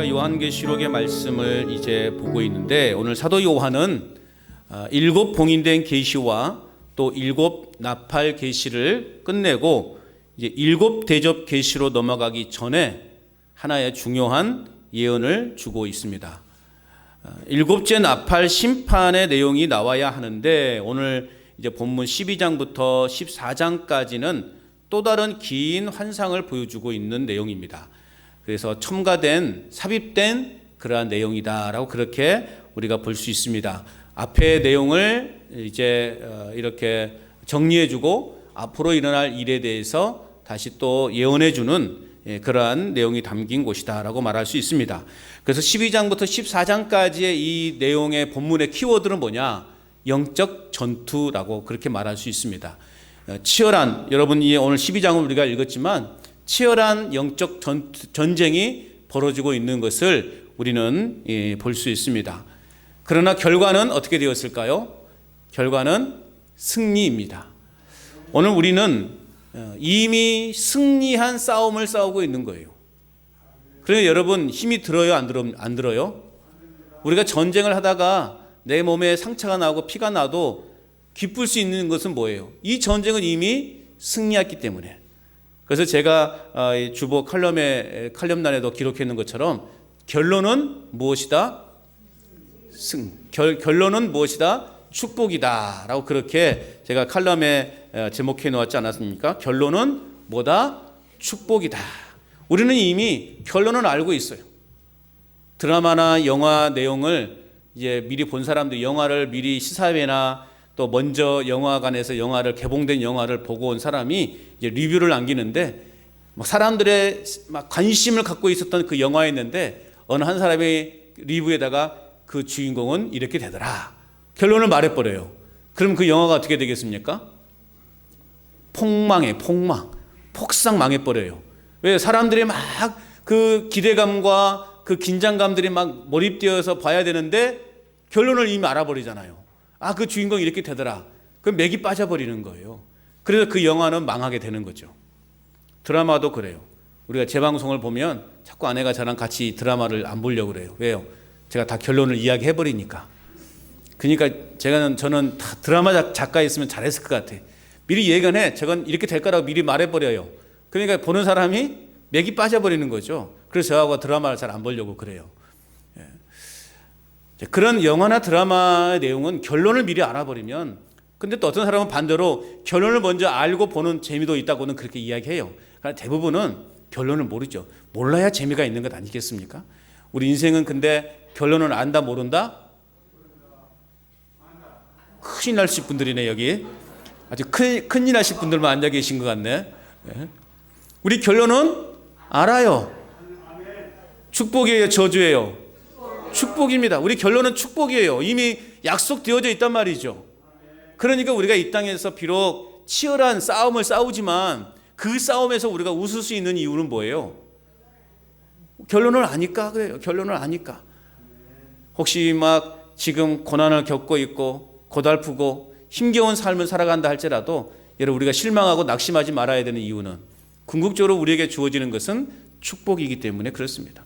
우리가 요한계시록의 말씀을 이제 보고 있는데, 오늘 사도 요한은 7 봉인된 계시와 또 7 나팔 계시를 끝내고 이제 7 대접 계시로 넘어가기 전에 하나의 중요한 예언을 주고 있습니다. 7째 나팔 심판의 내용이 나와야 하는데, 오늘 이제 본문 12장부터 14장까지는 또 다른 긴 환상을 보여주고 있는 내용입니다. 그래서 첨가된, 삽입된 그러한 내용이다라고 그렇게 우리가 볼 수 있습니다. 앞의 내용을 이제 이렇게 정리해주고 앞으로 일어날 일에 대해서 다시 또 예언해주는 그러한 내용이 담긴 곳이다라고 말할 수 있습니다. 그래서 12장부터 14장까지의 이 내용의 본문의 키워드는 뭐냐? 영적 전투라고 그렇게 말할 수 있습니다. 치열한, 여러분이 오늘 12장을 우리가 읽었지만 치열한 영적 전쟁이 벌어지고 있는 것을 우리는 볼 수 있습니다. 그러나 결과는 어떻게 되었을까요? 결과는 승리입니다. 오늘 우리는 이미 승리한 싸움을 싸우고 있는 거예요. 그러니까 여러분, 힘이 들어요? 안 들어요? 우리가 전쟁을 하다가 내 몸에 상처가 나고 피가 나도 기쁠 수 있는 것은 뭐예요? 이 전쟁은 이미 승리했기 때문에. 그래서 제가 주보 칼럼란에도 기록해 놓은 것처럼 결론은 무엇이다? 결론은 무엇이다? 축복이다 라고 그렇게 제가 칼럼에 제목해 놓았지 않았습니까? 결론은 뭐다? 축복이다. 우리는 이미 결론은 알고 있어요. 드라마나 영화 내용을 이제 미리 본 사람들, 영화를 미리 시사회나 또 먼저 영화관에서 개봉된 영화를 보고 온 사람이 이제 리뷰를 남기는데, 사람들의 막 관심을 갖고 있었던 그 영화였는데 어느 한 사람이 리뷰에다가 그 주인공은 이렇게 되더라, 결론을 말해버려요. 그럼 그 영화가 어떻게 되겠습니까? 폭삭 망해버려요. 왜? 사람들이 막 그 기대감과 그 긴장감들이 막 몰입되어서 봐야 되는데 결론을 이미 알아버리잖아요. 아, 그 주인공이 이렇게 되더라. 그럼 맥이 빠져버리는 거예요. 그래서 그 영화는 망하게 되는 거죠. 드라마도 그래요. 우리가 재방송을 보면 자꾸 아내가 저랑 같이 드라마를 안 보려고 그래요. 왜요? 제가 다 결론을 이야기해버리니까. 그러니까 저는 다 드라마 작가였으면 잘했을 것 같아. 미리 예견해. 저건 이렇게 될 거라고 미리 말해버려요. 그러니까 보는 사람이 맥이 빠져버리는 거죠. 그래서 저하고 드라마를 잘 안 보려고 그래요. 그런 영화나 드라마의 내용은 결론을 미리 알아버리면, 근데 또 어떤 사람은 반대로 결론을 먼저 알고 보는 재미도 있다고는 그렇게 이야기해요. 그러나 대부분은 결론을 모르죠. 몰라야 재미가 있는 것 아니겠습니까? 우리 인생은 근데 결론을 안다 모른다? 큰일 나실 분들이네. 여기 아주 큰일 나실 분들만 앉아 계신 것 같네. 우리 결론은 알아요. 축복이에요, 저주예요? 축복입니다. 우리 결론은 축복이에요. 이미 약속되어져 있단 말이죠. 그러니까 우리가 이 땅에서 비록 치열한 싸움을 싸우지만 그 싸움에서 우리가 웃을 수 있는 이유는 뭐예요? 결론을 아니까 그래요. 결론을 아니까. 혹시 막 지금 고난을 겪고 있고 고달프고 힘겨운 삶을 살아간다 할지라도, 여러분, 우리가 실망하고 낙심하지 말아야 되는 이유는 궁극적으로 우리에게 주어지는 것은 축복이기 때문에 그렇습니다.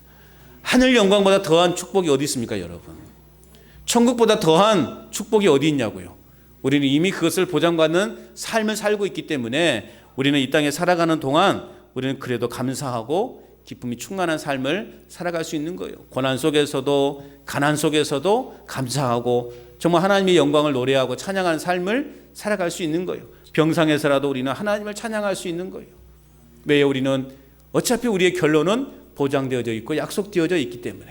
하늘 영광보다 더한 축복이 어디 있습니까, 여러분? 천국보다 더한 축복이 어디 있냐고요. 우리는 이미 그것을 보장받는 삶을 살고 있기 때문에 우리는 이 땅에 살아가는 동안 우리는 그래도 감사하고 기쁨이 충만한 삶을 살아갈 수 있는 거예요. 고난 속에서도 가난 속에서도 감사하고 정말 하나님의 영광을 노래하고 찬양하는 삶을 살아갈 수 있는 거예요. 병상에서라도 우리는 하나님을 찬양할 수 있는 거예요. 왜? 우리는 어차피 우리의 결론은 보장되어져 있고 약속되어져 있기 때문에.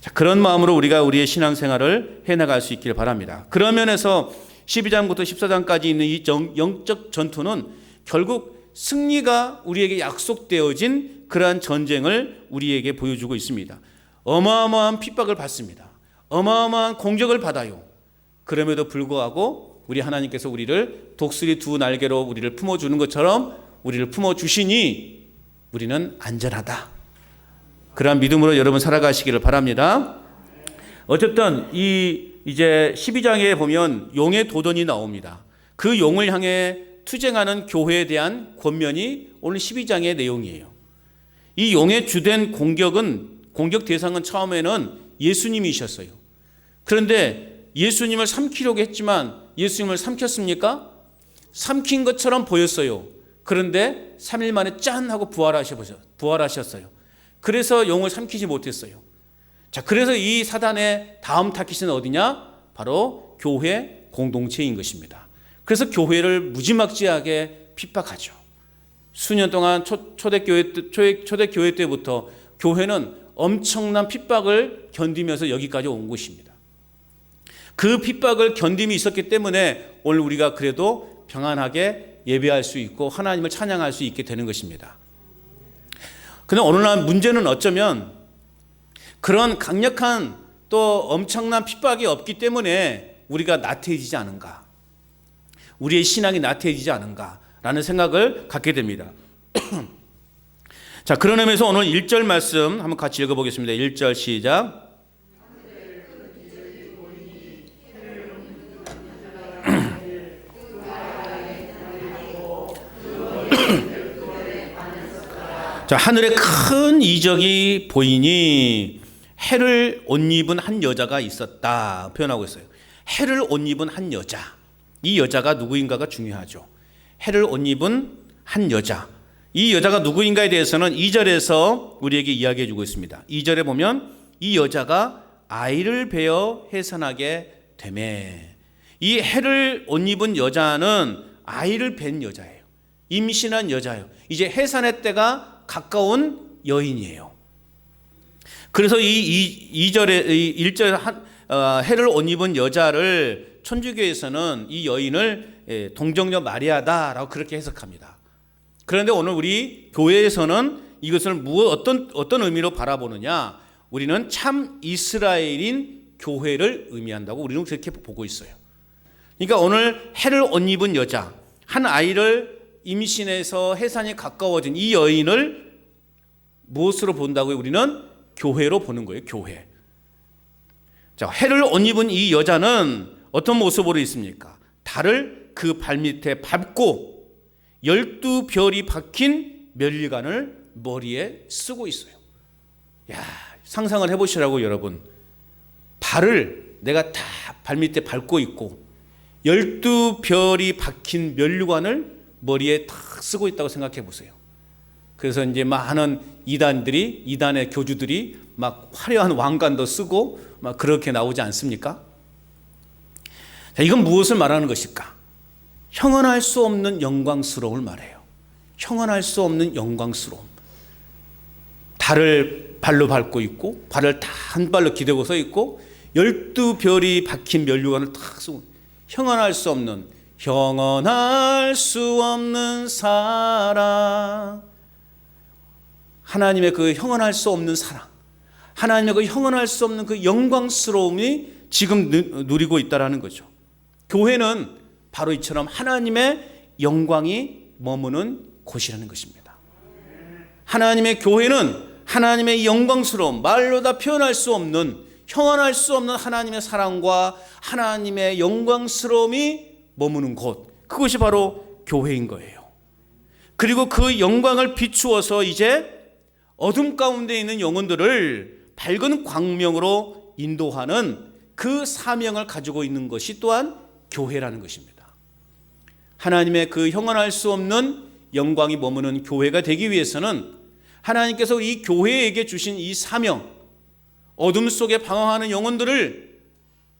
자, 그런 마음으로 우리가 우리의 신앙생활을 해나갈 수 있기를 바랍니다. 그런 면에서 12장부터 14장까지 있는 이 영적 전투는 결국 승리가 우리에게 약속되어진 그러한 전쟁을 우리에게 보여주고 있습니다. 어마어마한 핍박을 받습니다. 어마어마한 공격을 받아요. 그럼에도 불구하고 우리 하나님께서 우리를 독수리 두 날개로 우리를 품어주는 것처럼 우리를 품어주시니 우리는 안전하다. 그러한 믿음으로 여러분 살아가시기를 바랍니다. 어쨌든 이제 12장에 보면 용의 도전이 나옵니다. 그 용을 향해 투쟁하는 교회에 대한 권면이 오늘 12장의 내용이에요. 이 용의 주된 공격은 공격 대상은 처음에는 예수님이셨어요. 그런데 예수님을 삼키려고 했지만 예수님을 삼켰습니까? 삼킨 것처럼 보였어요. 그런데 3일 만에 짠 하고 부활하셨어요. 그래서 영을 삼키지 못했어요. 자, 그래서 이 사단의 다음 타깃은 어디냐? 바로 교회 공동체인 것입니다. 그래서 교회를 무지막지하게 핍박하죠. 수년 동안 초대교회 때부터 교회는 엄청난 핍박을 견디면서 여기까지 온 것입니다. 그 핍박을 견딤이 있었기 때문에 오늘 우리가 그래도 평안하게 예배할 수 있고 하나님을 찬양할 수 있게 되는 것입니다. 그런데 어느 날 문제는 어쩌면 그런 강력한 또 엄청난 핍박이 없기 때문에 우리가 나태해지지 않은가, 우리의 신앙이 나태해지지 않은가라는 생각을 갖게 됩니다. 자, 그런 의미에서 오늘 1절 말씀 한번 같이 읽어보겠습니다. 1절 시작. 자, 하늘에 큰 이적이 보이니 해를 옷 입은 한 여자가 있었다 표현하고 있어요. 해를 옷 입은 한 여자. 이 여자가 누구인가가 중요하죠. 해를 옷 입은 한 여자. 이 여자가 누구인가에 대해서는 2절에서 우리에게 이야기해 주고 있습니다. 2절에 보면 이 여자가 아이를 베어 해산하게 되매. 이 해를 옷 입은 여자는 아이를 뵌 여자예요. 임신한 여자예요. 이제 해산의 때가 가까운 여인이에요. 그래서 이 1절에 해를 옷 입은 여자를 천주교에서는 이 여인을 동정녀 마리아다라고 그렇게 해석합니다. 그런데 오늘 우리 교회에서는 이것을 어떤 의미로 바라보느냐? 우리는 참 이스라엘인 교회를 의미한다고 우리는 그렇게 보고 있어요. 그러니까 오늘 해를 옷 입은 여자, 한 아이를 임신해서 해산이 가까워진 이 여인을 무엇으로 본다고요? 우리는 교회로 보는 거예요. 교회. 자, 해를 옷 입은 이 여자는 어떤 모습으로 있습니까? 달을 그 발밑에 밟고 12별이 박힌 면류관을 머리에 쓰고 있어요. 야, 상상을 해보시라고 여러분. 발을 내가 다 발밑에 밟고 있고 12별이 박힌 면류관을 머리에 탁 쓰고 있다고 생각해 보세요. 그래서 이제 많은 이단의 교주들이 막 화려한 왕관도 쓰고 막 그렇게 나오지 않습니까? 자, 이건 무엇을 말하는 것일까? 형언할 수 없는 영광스러움을 말해요. 형언할 수 없는 영광스러움. 달을 발로 밟고 있고 발을 다 한 발로 기대고 서 있고 12별이 박힌 면류관을 탁 쓰고 형언할 수 없는 사랑. 하나님의 그 형언할 수 없는 사랑, 하나님의 그 형언할 수 없는 그 영광스러움이 지금 누리고 있다라는 거죠. 교회는 바로 이처럼 하나님의 영광이 머무는 곳이라는 것입니다. 하나님의 교회는 하나님의 영광스러움, 말로 다 표현할 수 없는, 형언할 수 없는 하나님의 사랑과 하나님의 영광스러움이 머무는 곳, 그것이 바로 교회인 거예요. 그리고 그 영광을 비추어서 이제 어둠 가운데 있는 영혼들을 밝은 광명으로 인도하는 그 사명을 가지고 있는 것이 또한 교회라는 것입니다. 하나님의 그 형언할 수 없는 영광이 머무는 교회가 되기 위해서는 하나님께서 이 교회에게 주신 이 사명, 어둠 속에 방황하는 영혼들을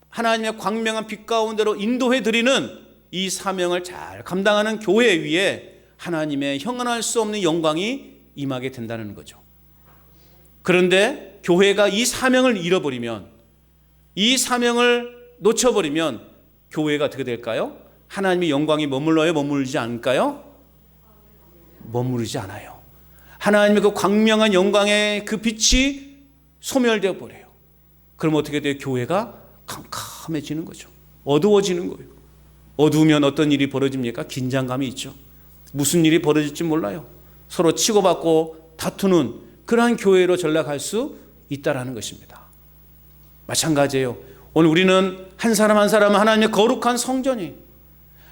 하나님의 광명한 빛 가운데로 인도해 드리는 이 사명을 잘 감당하는 교회 위에 하나님의 형언할 수 없는 영광이 임하게 된다는 거죠. 그런데 교회가 이 사명을 잃어버리면, 이 사명을 놓쳐버리면 교회가 어떻게 될까요? 하나님의 영광이 머물러요? 머무르지 않을까요? 머무르지 않아요. 하나님의 그 광명한 영광의 그 빛이 소멸되어 버려요. 그럼 어떻게 돼요? 교회가 캄캄해지는 거죠. 어두워지는 거예요. 어두우면 어떤 일이 벌어집니까? 긴장감이 있죠. 무슨 일이 벌어질지 몰라요. 서로 치고받고 다투는 그러한 교회로 전락할 수 있다라는 것입니다. 마찬가지예요. 오늘 우리는 한 사람 한 사람 하나님의 거룩한 성전이,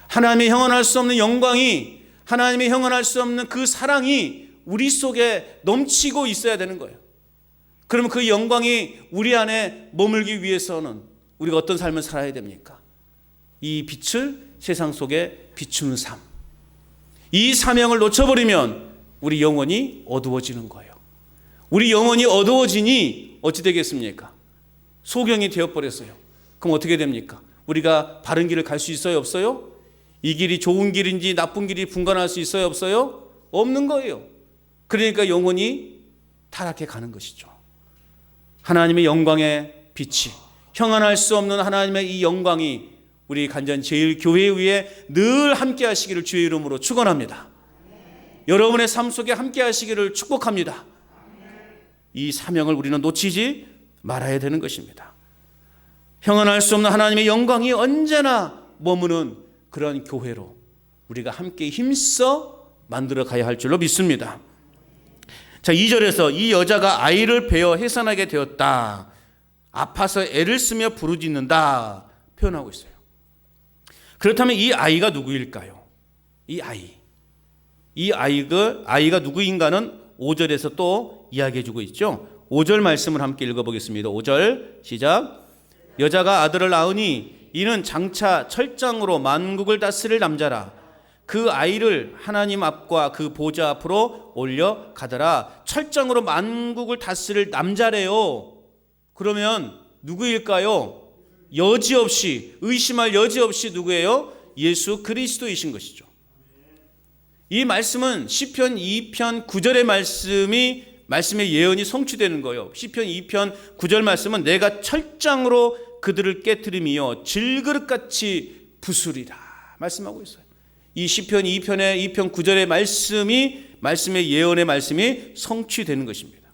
하나님의 형언할 수 없는 영광이, 하나님의 형언할 수 없는 그 사랑이 우리 속에 넘치고 있어야 되는 거예요. 그러면 그 영광이 우리 안에 머물기 위해서는 우리가 어떤 삶을 살아야 됩니까? 이 빛을 세상 속에 비추는 삶. 이 사명을 놓쳐버리면 우리 영혼이 어두워지는 거예요. 우리 영혼이 어두워지니 어찌 되겠습니까? 소경이 되어버렸어요. 그럼 어떻게 됩니까? 우리가 바른 길을 갈 수 있어요? 없어요? 이 길이 좋은 길인지 나쁜 길이 분간할 수 있어요? 없어요? 없는 거예요. 그러니까 영혼이 타락해 가는 것이죠. 하나님의 영광의 빛이, 형언할 수 없는 하나님의 이 영광이 우리 간전 제일교회 위에 늘 함께 하시기를 주의 이름으로 축원합니다. 여러분의 삶 속에 함께 하시기를 축복합니다. 이 사명을 우리는 놓치지 말아야 되는 것입니다. 형언할 수 없는 하나님의 영광이 언제나 머무는 그런 교회로 우리가 함께 힘써 만들어 가야 할 줄로 믿습니다. 자, 2절에서 이 여자가 아이를 베어 해산하게 되었다. 아파서 애를 쓰며 부르짖는다. 표현하고 있어요. 그렇다면 이 아이가 누구일까요? 이 아이가 누구인가는 5절에서 또 이야기해 주고 있죠. 5절 말씀을 함께 읽어보겠습니다. 5절 시작. 여자가 아들을 낳으니 이는 장차 철장으로 만국을 다스릴 남자라. 그 아이를 하나님 앞과 그 보좌 앞으로 올려가더라. 철장으로 만국을 다스릴 남자래요. 그러면 누구일까요? 여지없이, 의심할 여지없이 누구예요? 예수 그리스도이신 것이죠. 이 말씀은 시편 2편 9절의 말씀의 예언이 성취되는 거예요. 시편 2편 9절 말씀은 내가 철장으로 그들을 깨트리며 질그릇같이 부수리라 말씀하고 있어요. 이 시편 2편의 2편 9절의 말씀의 예언의 말씀이 성취되는 것입니다.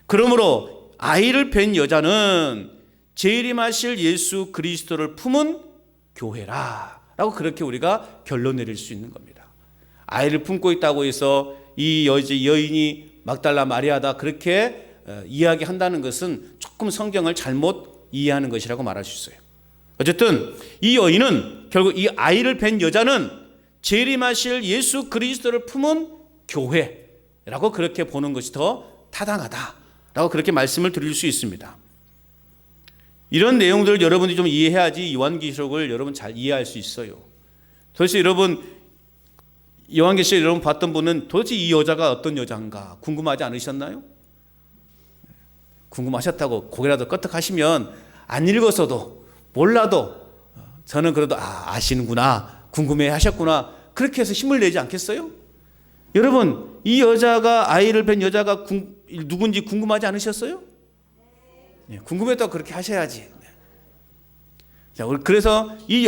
그러므로 아이를 뵌 여자는 재림하실 예수 그리스도를 품은 교회라 라고 그렇게 우리가 결론 내릴 수 있는 겁니다. 아이를 품고 있다고 해서 이 여인이 막달라 마리아다 그렇게 이야기한다는 것은 조금 성경을 잘못 이해하는 것이라고 말할 수 있어요. 어쨌든 이 여인은 결국 이 아이를 뵌 여자는 재림하실 예수 그리스도를 품은 교회라고 그렇게 보는 것이 더 타당하다라고 그렇게 말씀을 드릴 수 있습니다. 이런 내용들을 여러분이 좀 이해해야지 요한계시록을 여러분 잘 이해할 수 있어요. 도대체 여러분 요한계시록 여러분 봤던 분은 도대체 이 여자가 어떤 여자인가 궁금하지 않으셨나요? 궁금하셨다고 고개라도 끄덕하시면 안 읽었어도 몰라도 저는 그래도 아시는구나 궁금해 하셨구나 그렇게 해서 힘을 내지 않겠어요? 여러분 이 여자가 아이를 뵌 여자가 누군지 궁금하지 않으셨어요? 네, 궁금했다고 그렇게 하셔야지. 자, 그래서 이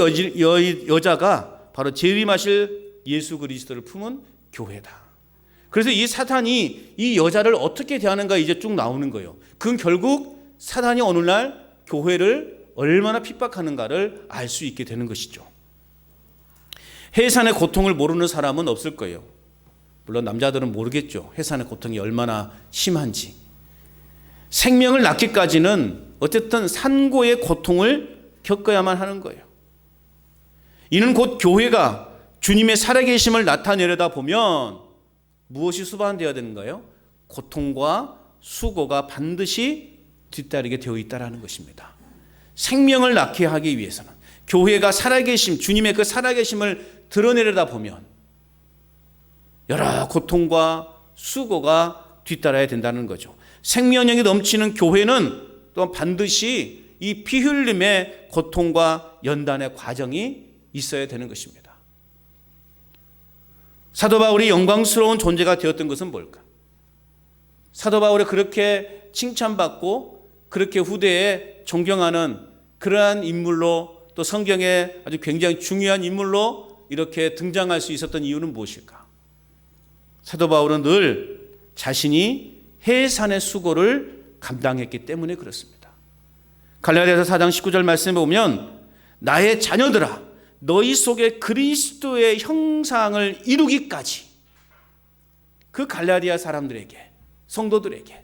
여자가 바로 재림하실 예수 그리스도를 품은 교회다. 그래서 이 사탄이 이 여자를 어떻게 대하는가 이제 쭉 나오는 거예요. 그건 결국 사탄이 어느 날 교회를 얼마나 핍박하는가를 알 수 있게 되는 것이죠. 해산의 고통을 모르는 사람은 없을 거예요. 물론 남자들은 모르겠죠. 해산의 고통이 얼마나 심한지. 생명을 낳기까지는 어쨌든 산고의 고통을 겪어야만 하는 거예요. 이는 곧 교회가 주님의 살아계심을 나타내려다 보면 무엇이 수반되어야 되는가요? 고통과 수고가 반드시 뒤따르게 되어 있다는 것입니다. 생명을 낳게 하기 위해서는 교회가 살아계심, 주님의 그 살아계심을 드러내려다 보면 여러 고통과 수고가 뒤따라야 된다는 거죠. 생명력이 넘치는 교회는 또한 반드시 이 피 흘림의 고통과 연단의 과정이 있어야 되는 것입니다. 사도 바울이 영광스러운 존재가 되었던 것은 뭘까? 사도 바울이 그렇게 칭찬받고 그렇게 후대에 존경하는 그러한 인물로 또 성경에 아주 굉장히 중요한 인물로 이렇게 등장할 수 있었던 이유는 무엇일까? 사도 바울은 늘 자신이 해산의 수고를 감당했기 때문에 그렇습니다. 갈라디아서 4장 19절 말씀에 보면 나의 자녀들아 너희 속에 그리스도의 형상을 이루기까지 그 갈라디아 사람들에게 성도들에게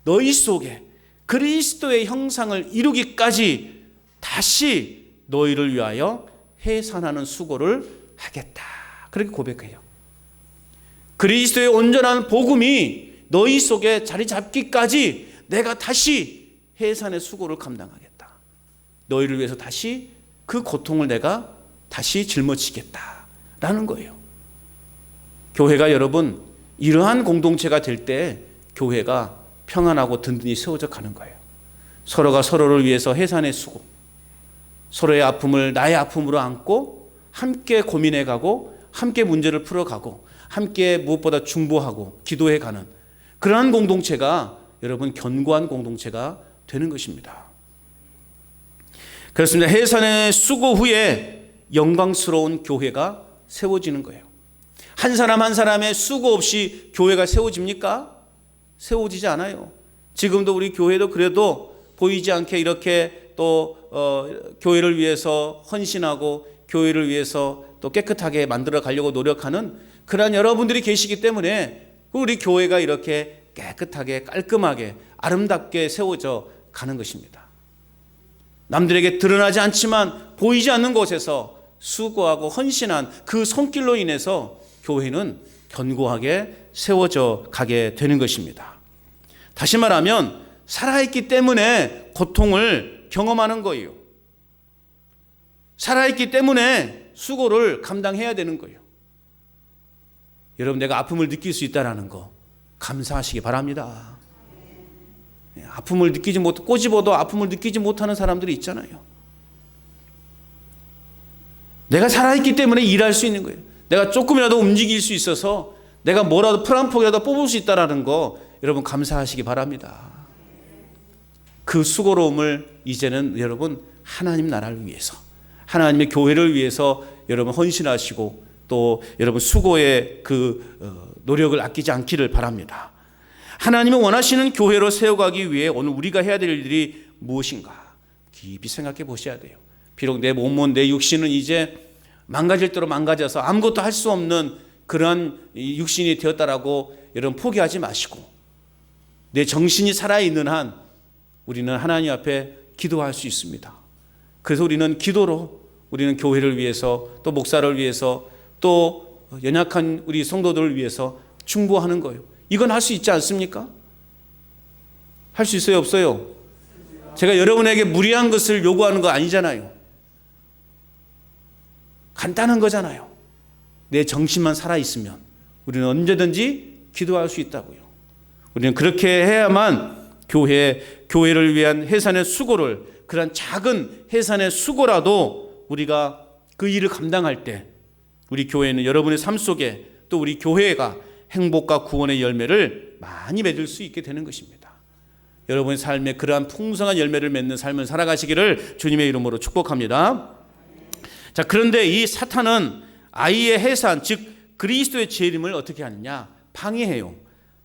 너희 속에 그리스도의 형상을 이루기까지 다시 너희를 위하여 해산하는 수고를 하겠다. 그렇게 고백해요. 그리스도의 온전한 복음이 너희 속에 자리 잡기까지 내가 다시 해산의 수고를 감당하겠다. 너희를 위해서 다시 그 고통을 내가 다시 짊어지겠다라는 거예요. 교회가 여러분 이러한 공동체가 될 때 교회가 평안하고 든든히 세워져 가는 거예요. 서로가 서로를 위해서 해산의 수고, 서로의 아픔을 나의 아픔으로 안고 함께 고민해 가고 함께 문제를 풀어가고 함께 무엇보다 중보하고 기도해 가는 그러한 공동체가 여러분 견고한 공동체가 되는 것입니다. 그렇습니다. 해산의 수고 후에 영광스러운 교회가 세워지는 거예요. 한 사람 한 사람의 수고 없이 교회가 세워집니까? 세워지지 않아요. 지금도 우리 교회도 그래도 보이지 않게 이렇게 또 교회를 위해서 헌신하고 교회를 위해서 또 깨끗하게 만들어 가려고 노력하는 그러한 여러분들이 계시기 때문에 우리 교회가 이렇게 깨끗하게 깔끔하게 아름답게 세워져 가는 것입니다. 남들에게 드러나지 않지만 보이지 않는 곳에서 수고하고 헌신한 그 손길로 인해서 교회는 견고하게 세워져 가게 되는 것입니다. 다시 말하면 살아있기 때문에 고통을 경험하는 거예요. 살아있기 때문에 수고를 감당해야 되는 거예요. 여러분, 내가 아픔을 느낄 수 있다는 거 감사하시기 바랍니다. 아픔을 느끼지 못, 꼬집어도 아픔을 느끼지 못하는 사람들이 있잖아요. 내가 살아있기 때문에 일할 수 있는 거예요. 내가 조금이라도 움직일 수 있어서 내가 뭐라도 풀 한 폭이라도 뽑을 수 있다는 거 여러분 감사하시기 바랍니다. 그 수고로움을 이제는 여러분 하나님 나라를 위해서 하나님의 교회를 위해서 여러분 헌신하시고 또 여러분 수고의 그 노력을 아끼지 않기를 바랍니다. 하나님이 원하시는 교회로 세워가기 위해 오늘 우리가 해야 될 일이 무엇인가 깊이 생각해 보셔야 돼요. 비록 내 몸은 내 육신은 이제 망가질 대로 망가져서 아무것도 할 수 없는 그러한 육신이 되었다라고 여러분 포기하지 마시고 내 정신이 살아있는 한 우리는 하나님 앞에 기도할 수 있습니다. 그래서 우리는 기도로 우리는 교회를 위해서 또 목사를 위해서 또 연약한 우리 성도들을 위해서 중보하는 거예요. 이건 할 수 있지 않습니까? 할 수 있어요, 없어요? 제가 여러분에게 무리한 것을 요구하는 거 아니잖아요. 간단한 거잖아요. 내 정신만 살아있으면 우리는 언제든지 기도할 수 있다고요. 우리는 그렇게 해야만 교회를 위한 해산의 수고를, 그런 작은 해산의 수고라도 우리가 그 일을 감당할 때 우리 교회는 여러분의 삶 속에 또 우리 교회가 행복과 구원의 열매를 많이 맺을 수 있게 되는 것입니다. 여러분의 삶에 그러한 풍성한 열매를 맺는 삶을 살아가시기를 주님의 이름으로 축복합니다. 자, 그런데 이 사탄은 아이의 해산, 즉 그리스도의 재림을 어떻게 하느냐? 방해해요.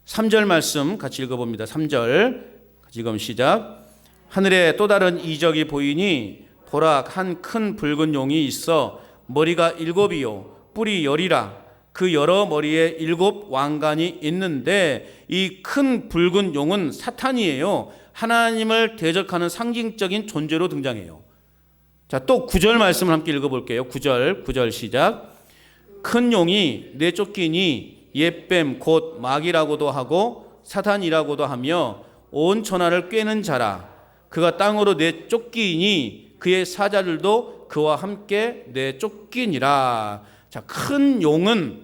3절 말씀 같이 읽어봅니다. 3절 같이 읽으면 시작. 하늘에 또 다른 이적이 보이니 보라, 한 큰 붉은 용이 있어 머리가 7이요 뿔이 10이라. 그 여러 머리에 7 왕관이 있는데 이 큰 붉은 용은 사탄이에요. 하나님을 대적하는 상징적인 존재로 등장해요. 자, 또 9절 말씀을 함께 읽어볼게요. 9절 시작. 큰 용이 내쫓기니 옛뱀 곧 마귀라고도 하고 사탄이라고도 하며 온 천하를 꿰는 자라. 그가 땅으로 내쫓기니 그의 사자들도 그와 함께 내쫓기니라. 자, 큰 용은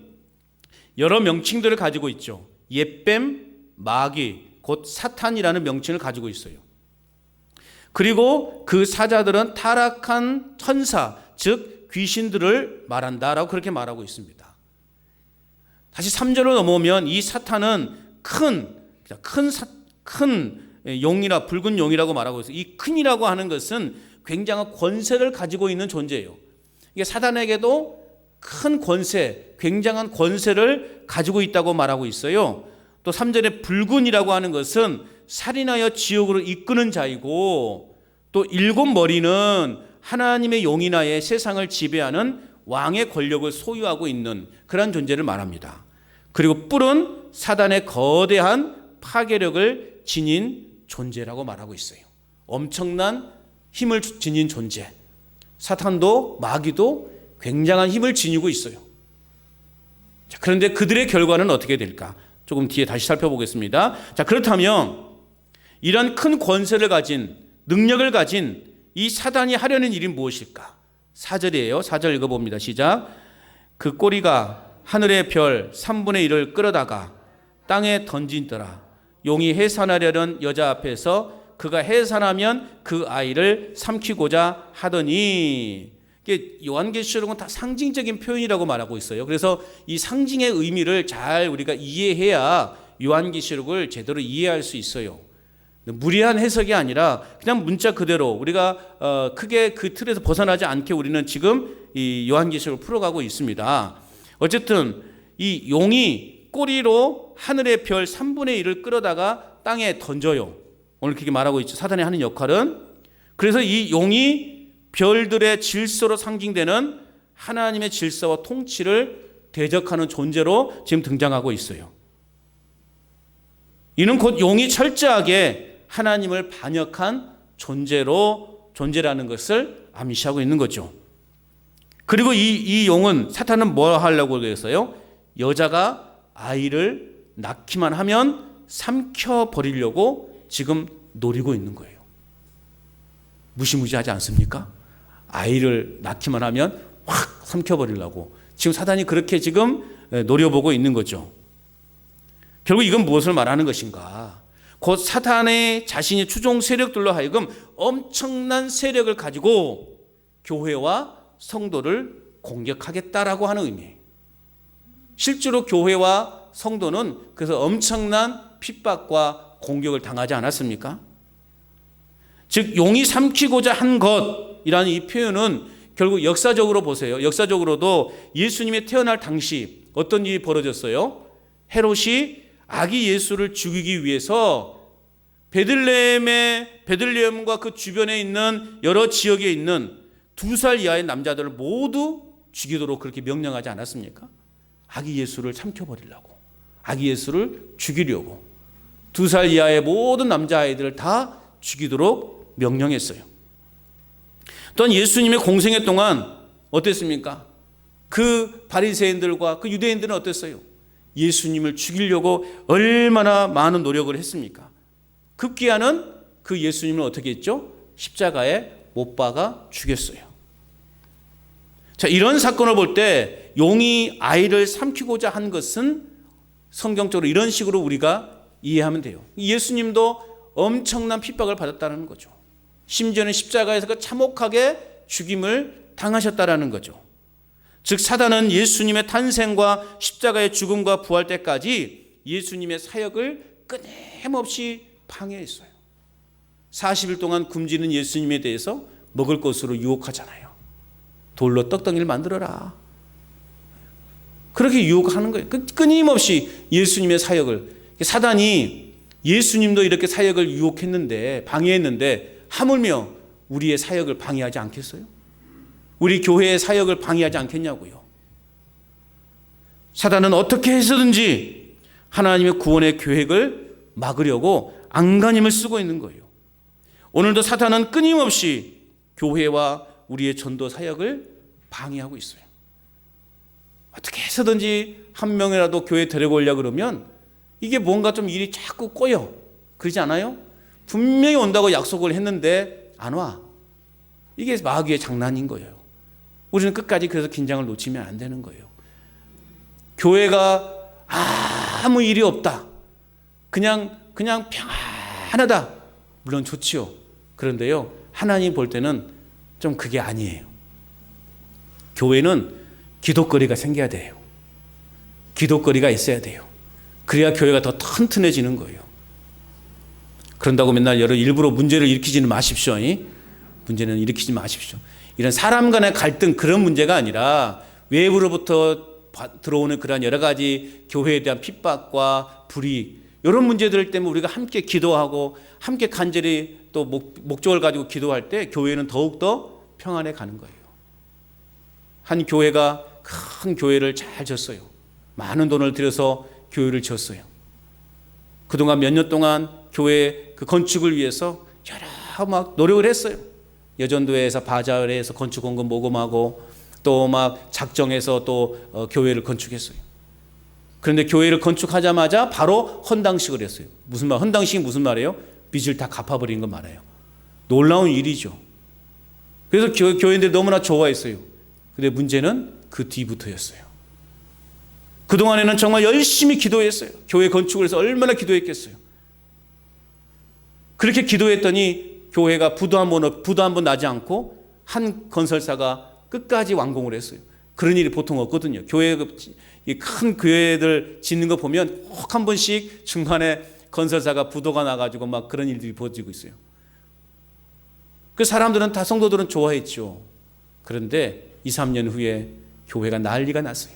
여러 명칭들을 가지고 있죠. 옛뱀, 마귀, 곧 사탄이라는 명칭을 가지고 있어요. 그리고 그 사자들은 타락한 천사, 즉 귀신들을 말한다라고 그렇게 말하고 있습니다. 다시 3절로 넘어오면 이 사탄은 큰 용이라, 붉은 용이라고 말하고 있어요. 이 큰이라고 하는 것은 굉장한 권세를 가지고 있는 존재예요. 이게 사탄에게도 큰 권세, 굉장한 권세를 가지고 있다고 말하고 있어요. 또 3절에 붉은이라고 하는 것은 살인하여 지옥으로 이끄는 자이고, 또 7머리는 하나님의 용이나의 세상을 지배하는 왕의 권력을 소유하고 있는 그런 존재를 말합니다. 그리고 뿔은 사단의 거대한 파괴력을 지닌 존재라고 말하고 있어요. 엄청난 힘을 지닌 존재. 사탄도 마귀도 굉장한 힘을 지니고 있어요. 자, 그런데 그들의 결과는 어떻게 될까? 조금 뒤에 다시 살펴보겠습니다. 자, 그렇다면 이런 큰 권세를 가진, 능력을 가진 이 사단이 하려는 일이 무엇일까? 4절이에요. 4절 읽어봅니다. 시작. 그 꼬리가 하늘의 별 3분의 1을 끌어다가 땅에 던진더라. 용이 해산하려는 여자 앞에서 그가 해산하면 그 아이를 삼키고자 하더니, 이게 요한계시록은 다 상징적인 표현이라고 말하고 있어요. 그래서 이 상징의 의미를 잘 우리가 이해해야 요한계시록을 제대로 이해할 수 있어요. 무리한 해석이 아니라 그냥 문자 그대로 우리가 크게 그 틀에서 벗어나지 않게 우리는 지금 이 요한계시록을 풀어가고 있습니다. 어쨌든 이 용이 꼬리로 하늘의 별 3분의 1을 끌어다가 땅에 던져요. 오늘 그렇게 말하고 있죠. 사단이 하는 역할은. 그래서 이 용이 별들의 질서로 상징되는 하나님의 질서와 통치를 대적하는 존재로 지금 등장하고 있어요. 이는 곧 용이 철저하게 하나님을 반역한 존재라는 것을 암시하고 있는 거죠. 그리고 이 용은, 사탄은 뭐 하려고 그랬어요? 여자가 아이를 낳기만 하면 삼켜버리려고 지금 노리고 있는 거예요. 무시무시하지 않습니까? 아이를 낳기만 하면 확 삼켜버리려고 지금 사단이 그렇게 지금 노려보고 있는 거죠. 결국 이건 무엇을 말하는 것인가? 곧 사탄의 자신의 추종 세력들로 하여금 엄청난 세력을 가지고 교회와 성도를 공격하겠다라고 하는 의미예요. 실제로 교회와 성도는 그래서 엄청난 핍박과 공격을 당하지 않았습니까? 즉 용이 삼키고자 한 것이라는 이 표현은 결국 역사적으로 보세요. 역사적으로도 예수님이 태어날 당시 어떤 일이 벌어졌어요? 헤롯이 아기 예수를 죽이기 위해서 베들레헴과 그 주변에 있는 여러 지역에 있는 2살 이하의 남자들을 모두 죽이도록 그렇게 명령하지 않았습니까? 아기 예수를 삼켜버리려고, 아기 예수를 죽이려고 2살 이하의 모든 남자아이들을 다 죽이도록 명령했어요. 또한 예수님의 공생애 동안 어땠습니까? 그 바리새인들과 그 유대인들은 어땠어요? 예수님을 죽이려고 얼마나 많은 노력을 했습니까? 급기야는 그 예수님을 어떻게 했죠? 십자가에 못 박아 죽였어요. 자, 이런 사건을 볼 때 용이 아이를 삼키고자 한 것은 성경적으로 이런 식으로 우리가 이해하면 돼요. 예수님도 엄청난 핍박을 받았다는 거죠. 심지어는 십자가에서 그 참혹하게 죽임을 당하셨다는 거죠. 즉 사단은 예수님의 탄생과 십자가의 죽음과 부활 때까지 예수님의 사역을 끊임없이 방해했어요. 40일 동안 굶주린 예수님에 대해서 먹을 것으로 유혹하잖아요. 돌로 떡덩이를 만들어라. 그렇게 유혹하는 거예요. 끊임없이 예수님의 사역을. 사단이 예수님도 이렇게 사역을 유혹했는데, 방해했는데 하물며 우리의 사역을 방해하지 않겠어요? 우리 교회의 사역을 방해하지 않겠냐고요. 사단은 어떻게 해서든지 하나님의 구원의 계획을 막으려고 안간힘을 쓰고 있는 거예요. 오늘도 사단은 끊임없이 교회와 우리의 전도 사역을 방해하고 있어요. 어떻게 해서든지 한 명이라도 교회에 데리고 오려고 그러면 이게 뭔가 좀 일이 자꾸 꼬여. 그러지 않아요? 분명히 온다고 약속을 했는데 안 와. 이게 마귀의 장난인 거예요. 우리는 끝까지 그래서 긴장을 놓치면 안 되는 거예요. 교회가 아무 일이 없다. 그냥 평안하다. 물론 좋지요. 그런데요, 하나님 볼 때는 좀 그게 아니에요. 교회는 기도거리가 생겨야 돼요. 기도거리가 있어야 돼요. 그래야 교회가 더 튼튼해지는 거예요. 그런다고 맨날 일부러 문제를 일으키지는 마십시오. 문제는 일으키지 마십시오. 이런 사람 간의 갈등, 그런 문제가 아니라 외부로부터 들어오는 그런 여러 가지 교회에 대한 핍박과 불이익, 이런 문제들 때문에 우리가 함께 기도하고 함께 간절히 또 목적을 가지고 기도할 때 교회는 더욱더 평안해 가는 거예요. 한 교회가 큰 교회를 잘 졌어요. 많은 돈을 들여서 교회를 지었어요. 그동안 몇 년 동안 교회 그 건축을 위해서 여러 막 노력을 했어요. 여전도에서 바자를 해서 건축 공급 모금하고 또 막 작정해서 또 교회를 건축했어요. 그런데 교회를 건축하자마자 바로 헌당식을 했어요. 무슨 말? 헌당식이 무슨 말이에요? 빚을 다 갚아버리는 거 말이에요. 놀라운 일이죠. 그래서 교회인들이 너무나 좋아했어요. 근데 문제는 그 뒤부터였어요. 그동안에는 정말 열심히 기도했어요. 교회 건축을 해서 얼마나 기도했겠어요. 그렇게 기도했더니 교회가 부도 한 번 나지 않고 한 건설사가 끝까지 완공을 했어요. 그런 일이 보통 없거든요. 큰 교회들 짓는 거 보면 꼭 한 번씩 중간에 건설사가 부도가 나가지고 막 그런 일들이 벌어지고 있어요. 그 사람들은 다 성도들은 좋아했죠. 그런데 2, 3년 후에 교회가 난리가 났어요.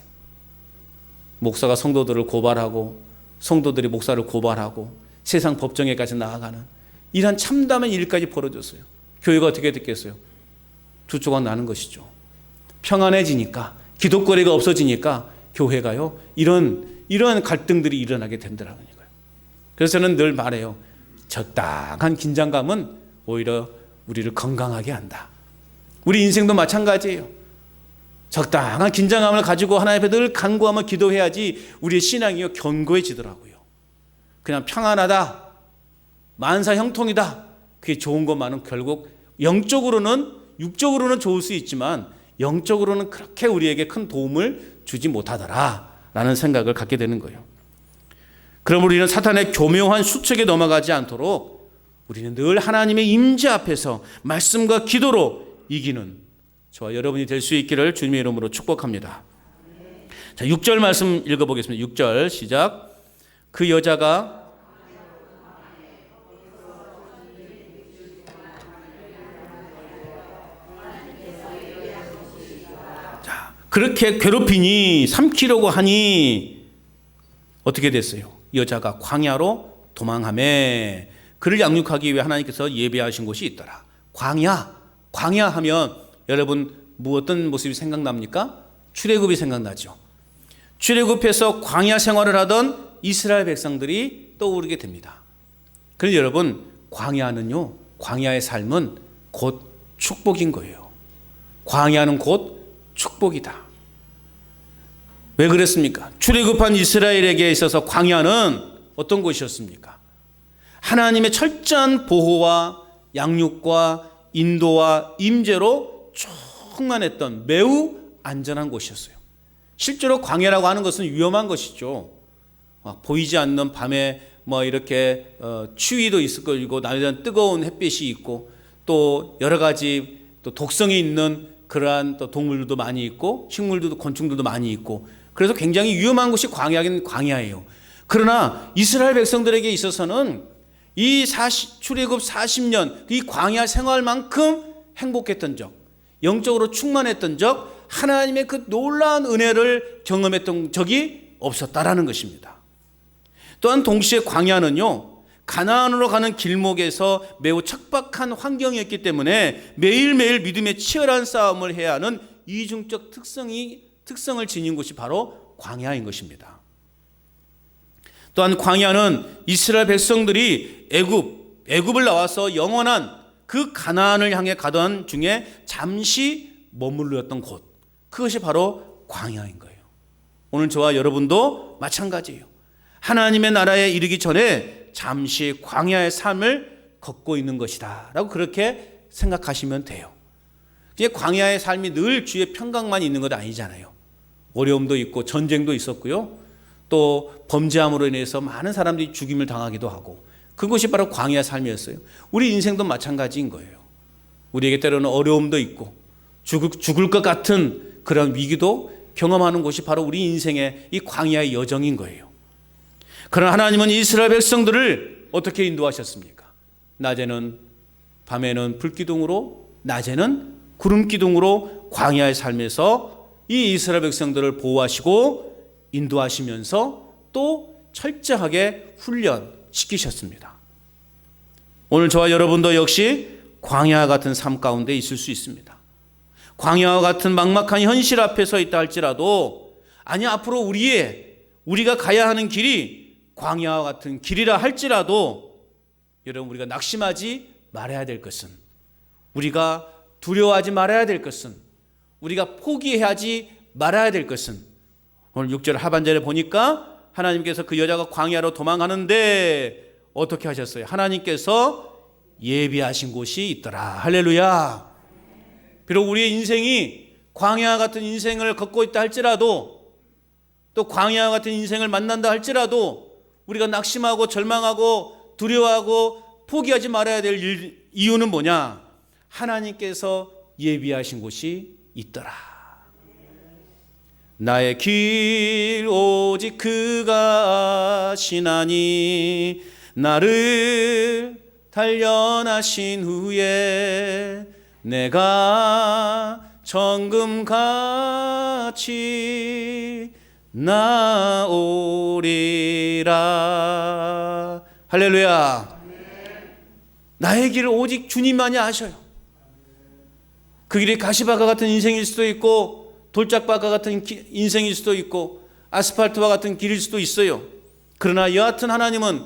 목사가 성도들을 고발하고 성도들이 목사를 고발하고 세상 법정에까지 나아가는 이런 참담한 일까지 벌어졌어요. 교회가 어떻게 됐겠어요? 두 조각 나는 것이죠. 평안해지니까, 기독거리가 없어지니까 교회가요 이런 갈등들이 일어나게 된다는 거예요. 그래서 저는 늘 말해요. 적당한 긴장감은 오히려 우리를 건강하게 한다. 우리 인생도 마찬가지예요. 적당한 긴장감을 가지고 하나님 앞에 늘 간구하며 기도해야지 우리의 신앙이요 견고해지더라고요. 그냥 평안하다, 만사 형통이다, 그게 좋은 것만은 결국 영적으로는, 육적으로는 좋을 수 있지만 영적으로는 그렇게 우리에게 큰 도움을 주지 못하더라라는 생각을 갖게 되는 거예요. 그럼 우리는 사탄의 교묘한 수책에 넘어가지 않도록 우리는 늘 하나님의 임재 앞에서 말씀과 기도로 이기는 저와 여러분이 될 수 있기를 주님의 이름으로 축복합니다. 자, 6절 말씀 읽어보겠습니다. 6절 시작. 그 여자가 그렇게 괴롭히니 삼키려고 하니 어떻게 됐어요? 여자가 광야로 도망하매 그를 양육하기 위해 하나님께서 예배하신 곳이 있더라. 광야 하면 여러분 어떤 모습이 생각납니까? 출애굽이 생각나죠. 출애굽해서 광야 생활을 하던 이스라엘 백성들이 떠오르게 됩니다. 그런데 여러분 광야는요, 광야의 삶은 곧 축복인 거예요. 광야는 곧 축복이다. 왜 그랬습니까? 출애굽한 이스라엘에게 있어서 광야는 어떤 곳이었습니까? 하나님의 철저한 보호와 양육과 인도와 임재로 충만했던 매우 안전한 곳이었어요. 실제로 광야라고 하는 것은 위험한 것이죠. 보이지 않는 밤에 이렇게 추위도 있을 거고 낮에는 뜨거운 햇빛이 있고 또 여러 가지 또 독성이 있는 그러한 또 동물들도 많이 있고 식물들도 곤충들도 많이 있고 그래서 굉장히 위험한 곳이 광야긴 광야예요. 그러나 이스라엘 백성들에게 있어서는 이 출애굽 40년 이 광야 생활만큼 행복했던 적, 영적으로 충만했던 적, 하나님의 그 놀라운 은혜를 경험했던 적이 없었다라는 것입니다. 또한 동시에 광야는요, 가나안으로 가는 길목에서 매우 척박한 환경이었기 때문에 매일매일 믿음의 치열한 싸움을 해야 하는 이중적 특성을 지닌 곳이 바로 광야인 것입니다. 또한 광야는 이스라엘 백성들이 애굽을 나와서 영원한 그 가나안을 향해 가던 중에 잠시 머물렀던 곳, 그것이 바로 광야인 거예요. 오늘 저와 여러분도 마찬가지예요. 하나님의 나라에 이르기 전에 잠시 광야의 삶을 걷고 있는 것이다 라고 그렇게 생각하시면 돼요. 광야의 삶이 늘 주의 평강만 있는 것 아니잖아요. 어려움도 있고 전쟁도 있었고요. 또 범죄함으로 인해서 많은 사람들이 죽임을 당하기도 하고 그것이 바로 광야의 삶이었어요. 우리 인생도 마찬가지인 거예요. 우리에게 때로는 어려움도 있고 죽을 것 같은 그런 위기도 경험하는 곳이 바로 우리 인생의 이 광야의 여정인 거예요. 그러나 하나님은 이스라엘 백성들을 어떻게 인도하셨습니까? 낮에는 밤에는 불기둥으로 낮에는 구름기둥으로 광야의 삶에서 이 이스라엘 백성들을 보호하시고 인도하시면서 또 철저하게 훈련시키셨습니다. 오늘 저와 여러분도 역시 광야와 같은 삶 가운데 있을 수 있습니다. 광야와 같은 막막한 현실 앞에 서 있다 할지라도 앞으로 우리가 가야 하는 길이 광야와 같은 길이라 할지라도 여러분 우리가 낙심하지 말아야 될 것은 우리가 두려워하지 말아야 될 것은 우리가 포기하지 말아야 될 것은 오늘 6절 하반절에 보니까 하나님께서 그 여자가 광야로 도망가는데 어떻게 하셨어요? 하나님께서 예비하신 곳이 있더라. 할렐루야. 비록 우리의 인생이 광야 같은 인생을 걷고 있다 할지라도, 또 광야 같은 인생을 만난다 할지라도 우리가 낙심하고 절망하고 두려워하고 포기하지 말아야 될 이유는 뭐냐? 하나님께서 예비하신 곳이 있더라. 나의 길 오직 그가 아시나니 나를 단련하신 후에 내가 정금같이 나오리라. 할렐루야. 나의 길을 오직 주님만이 아셔요. 그 길이 가시바가 같은 인생일 수도 있고 돌짝바가 같은 인생일 수도 있고 아스팔트와 같은 길일 수도 있어요. 그러나 여하튼 하나님은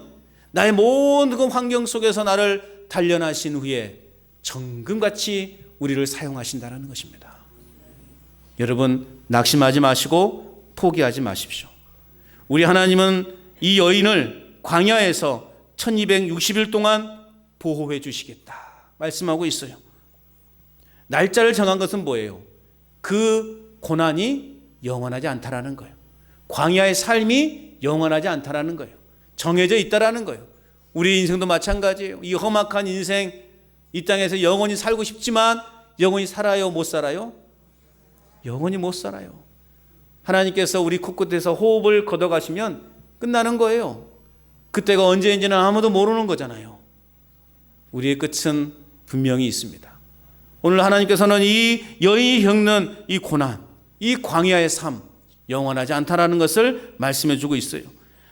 나의 모든 환경 속에서 나를 단련하신 후에 정금같이 우리를 사용하신다는 것입니다. 여러분, 낙심하지 마시고 포기하지 마십시오. 우리 하나님은 이 여인을 광야에서 1260일 동안 보호해 주시겠다 말씀하고 있어요. 날짜를 정한 것은 뭐예요? 그 고난이 영원하지 않다라는 거예요. 광야의 삶이 영원하지 않다라는 거예요. 정해져 있다라는 거예요. 우리 인생도 마찬가지예요. 이 험악한 인생, 이 땅에서 영원히 살고 싶지만 영원히 살아요? 못 살아요? 영원히 못 살아요. 하나님께서 우리 코끝에서 호흡을 걷어가시면 끝나는 거예요. 그때가 언제인지는 아무도 모르는 거잖아요. 우리의 끝은 분명히 있습니다. 오늘 하나님께서는 이 여인이 겪는 이 고난, 이 광야의 삶, 영원하지 않다라는 것을 말씀해 주고 있어요.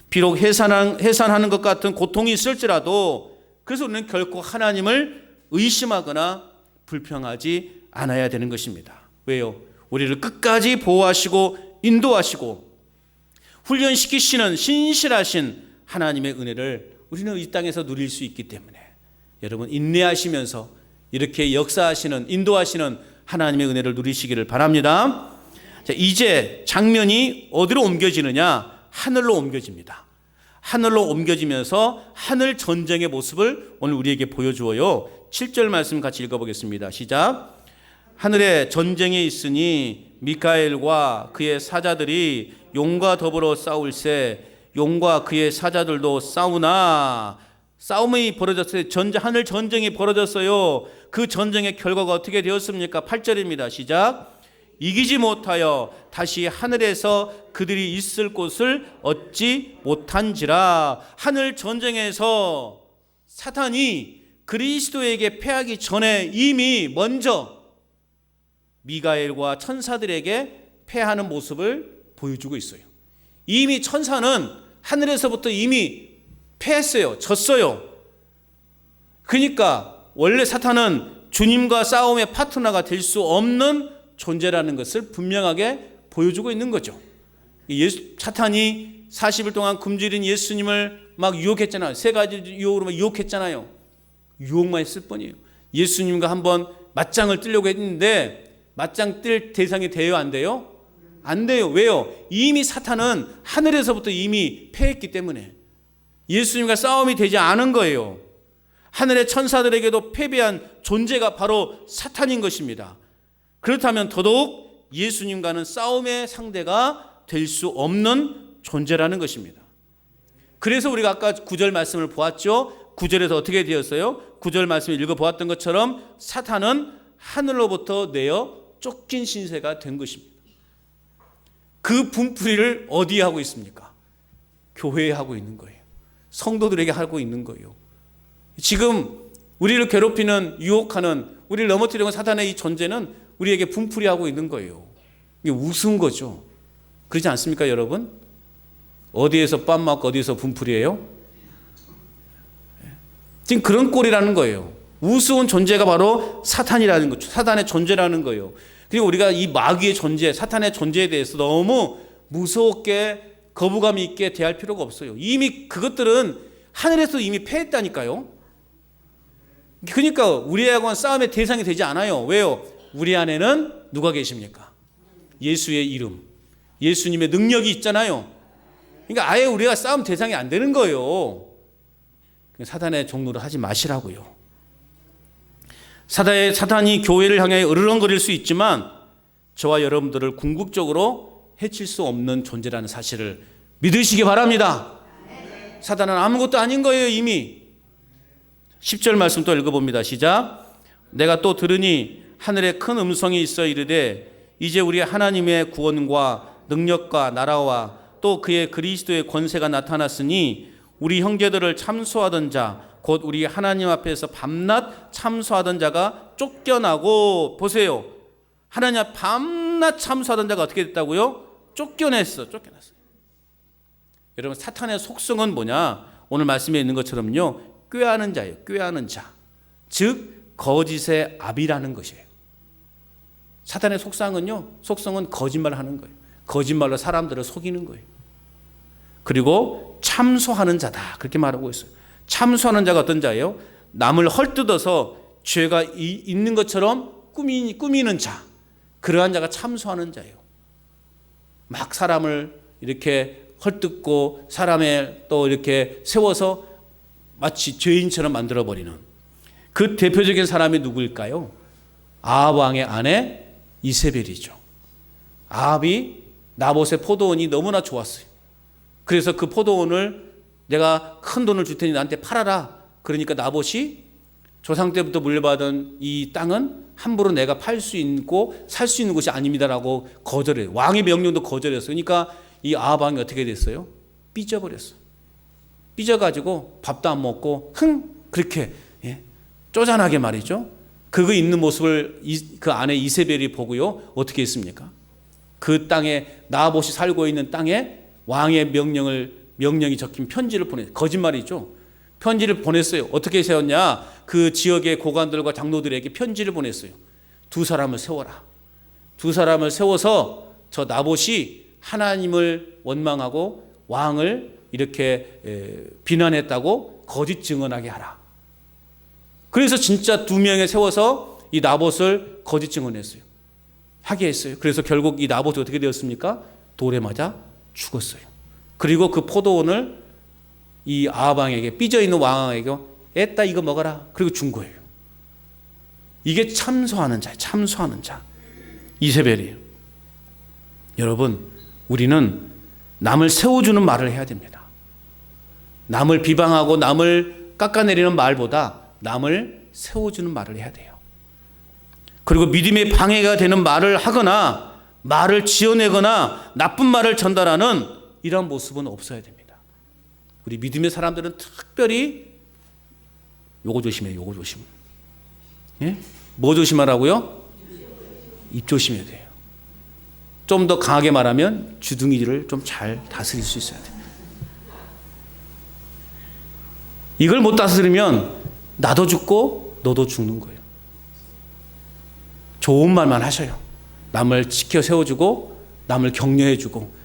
비록 해산하는 것 같은 고통이 있을지라도 그래서 우리는 결코 하나님을 의심하거나 불평하지 않아야 되는 것입니다. 왜요? 우리를 끝까지 보호하시고 인도하시고 훈련시키시는 신실하신 하나님의 은혜를 우리는 이 땅에서 누릴 수 있기 때문에 여러분, 인내하시면서 이렇게 역사하시는, 인도하시는 하나님의 은혜를 누리시기를 바랍니다. 자, 이제 장면이 어디로 옮겨지느냐? 하늘로 옮겨집니다. 하늘로 옮겨지면서 하늘 전쟁의 모습을 오늘 우리에게 보여주어요. 7절 말씀 같이 읽어보겠습니다. 시작. 하늘에 전쟁이 있으니 미카엘과 그의 사자들이 용과 더불어 싸울세 용과 그의 사자들도 싸우나. 싸움이 벌어졌어요. 하늘 전쟁이 벌어졌어요. 그 전쟁의 결과가 어떻게 되었습니까? 8절입니다. 시작. 이기지 못하여 다시 하늘에서 그들이 있을 곳을 얻지 못한지라. 하늘 전쟁에서 사탄이 그리스도에게 패하기 전에 이미 먼저 미가엘과 천사들에게 패하는 모습을 보여주고 있어요. 이미 천사는 하늘에서부터 이미 패했어요. 졌어요. 그러니까 원래 사탄은 주님과 싸움의 파트너가 될 수 없는 존재라는 것을 분명하게 보여주고 있는 거죠. 사탄이 40일 동안 굶주린 예수님을 막 유혹했잖아요. 세 가지 유혹으로 막 유혹했잖아요. 유혹만 했을 뿐이에요. 예수님과 한번 맞짱을 뜨려고 했는데 맞짱 뜰 대상이 돼요? 안 돼요? 안 돼요. 왜요? 이미 사탄은 하늘에서부터 이미 패했기 때문에 예수님과 싸움이 되지 않은 거예요. 하늘의 천사들에게도 패배한 존재가 바로 사탄인 것입니다. 그렇다면 더더욱 예수님과는 싸움의 상대가 될 수 없는 존재라는 것입니다. 그래서 우리가 아까 9절 말씀을 보았죠. 9절에서 어떻게 되었어요? 9절 말씀을 읽어보았던 것처럼 사탄은 하늘로부터 내어 쫓긴 신세가 된 것입니다. 그 분풀이를 어디에 하고 있습니까? 교회에 하고 있는 거예요. 성도들에게 하고 있는 거예요. 지금 우리를 괴롭히는, 유혹하는, 우리를 넘어뜨리는 사탄의 이 존재는 우리에게 분풀이하고 있는 거예요. 이게 우스운 거죠. 그렇지 않습니까, 여러분? 어디에서 빰 맞고 어디에서 분풀이해요? 지금 그런 꼴이라는 거예요. 우스운 존재가 바로 사탄이라는 거죠. 사탄의 존재라는 거예요. 그리고 우리가 이 마귀의 존재, 사탄의 존재에 대해서 너무 무섭게 거부감 있게 대할 필요가 없어요. 이미 그것들은 하늘에서 이미 패했다니까요. 그러니까 우리하고는 싸움의 대상이 되지 않아요. 왜요? 우리 안에는 누가 계십니까? 예수의 이름, 예수님의 능력이 있잖아요. 그러니까 아예 우리가 싸움 대상이 안 되는 거예요. 사단의 종로를 하지 마시라고요. 사단이 교회를 향해 으르렁거릴 수 있지만 저와 여러분들을 궁극적으로 해칠 수 없는 존재라는 사실을 믿으시기 바랍니다. 사단은 아무것도 아닌 거예요. 이미 10절 말씀 또 읽어봅니다. 시작. 내가 또 들으니 하늘에 큰 음성이 있어 이르되 이제 우리 하나님의 구원과 능력과 나라와 또 그의 그리스도의 권세가 나타났으니 우리 형제들을 참소하던 자 곧 우리 하나님 앞에서 밤낮 참소하던 자가 쫓겨나고, 보세요, 하나님 앞 밤낮 참소하던 자가 어떻게 됐다고요? 쫓겨났어요. 여러분, 사탄의 속성은 뭐냐? 오늘 말씀에 있는 것처럼요, 꾀하는 자예요. 꾀하는 자, 즉 거짓의 아비라는 것이에요. 사탄의 속성은 거짓말하는 거예요. 거짓말로 사람들을 속이는 거예요. 그리고 참소하는 자다, 그렇게 말하고 있어요. 참소하는 자가 어떤 자예요? 남을 헐뜯어서 죄가 있는 것처럼 꾸미는 자, 그러한 자가 참소하는 자예요. 막 사람을 이렇게 헐뜯고 사람을 또 이렇게 세워서 마치 죄인처럼 만들어버리는 그 대표적인 사람이 누구일까요? 아합 왕의 아내 이세벨이죠. 아합이 나봇의 포도원이 너무나 좋았어요. 그래서 그 포도원을 내가 큰 돈을 줄 테니 나한테 팔아라. 그러니까 나봇이 조상 때부터 물려받은 이 땅은 함부로 내가 팔 수 있고 살 수 있는 곳이 아닙니다라고 거절해요. 왕의 명령도 거절했어요. 그러니까 이 아합 왕이 어떻게 됐어요? 삐져버렸어요. 삐져가지고 밥도 안 먹고 그렇게 쪼잔하게 말이죠. 그거 있는 모습을 그 아내 이세벨이 보고요, 어떻게 했습니까? 그 땅에, 나봇이 살고 있는 땅에 왕의 명령이 적힌 편지를 보냈어요. 거짓말이죠. 편지를 보냈어요. 어떻게 세웠냐? 그 지역의 고관들과 장로들에게 편지를 보냈어요. 두 사람을 세워라. 두 사람을 세워서 저 나봇이 하나님을 원망하고 왕을 이렇게 비난했다고 거짓 증언하게 하라. 그래서 진짜 두 명에 세워서 이 나봇을 거짓 증언했어요. 하게 했어요. 그래서 결국 이 나봇이 어떻게 되었습니까? 돌에 맞아 죽었어요. 그리고 그 포도원을 이 아합 왕에게, 삐져있는 왕에게 애따 이거 먹어라. 그리고 준 거예요. 이게 참소하는 자예요. 참소하는 자. 이세벨이에요. 여러분, 우리는 남을 세워주는 말을 해야 됩니다. 남을 비방하고 남을 깎아내리는 말보다 남을 세워주는 말을 해야 돼요. 그리고 믿음의 방해가 되는 말을 하거나 말을 지어내거나 나쁜 말을 전달하는 이런 모습은 없어야 됩니다. 우리 믿음의 사람들은 특별히 요거 조심해요. 요거 조심. 예? 뭐 조심하라고요? 입 조심해야 돼요. 좀 더 강하게 말하면 주둥이를 좀 잘 다스릴 수 있어야 돼요. 이걸 못 다스리면 나도 죽고 너도 죽는 거예요. 좋은 말만 하셔요. 남을 지켜 세워주고 남을 격려해주고,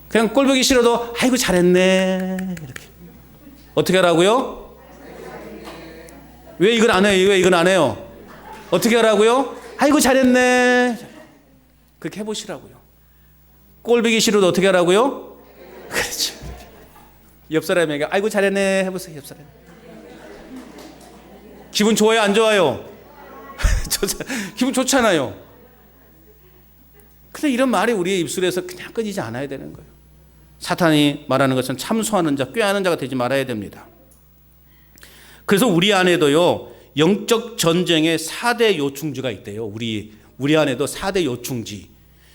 그냥 꼴보기 싫어도 아이고 잘했네 이렇게. 어떻게 하라고요? 왜 이걸 안 해요? 왜 이건 안 해요? 어떻게 하라고요? 아이고 잘했네. 그렇게 해보시라고요. 꼴보기 싫어도 어떻게 하라고요? 그렇죠. 옆 사람에게 아이고 잘했네 해보세요. 옆 사람. 기분 좋아요? 안 좋아요? 기분 좋잖아요. 근데 이런 말이 우리의 입술에서 그냥 끊이지 않아야 되는 거예요. 사탄이 말하는 것은 참소하는 자, 꾀하는 자가 되지 말아야 됩니다. 그래서 우리 안에도요, 영적 전쟁의 4대 요충지가 있대요. 우리 안에도 4대 요충지.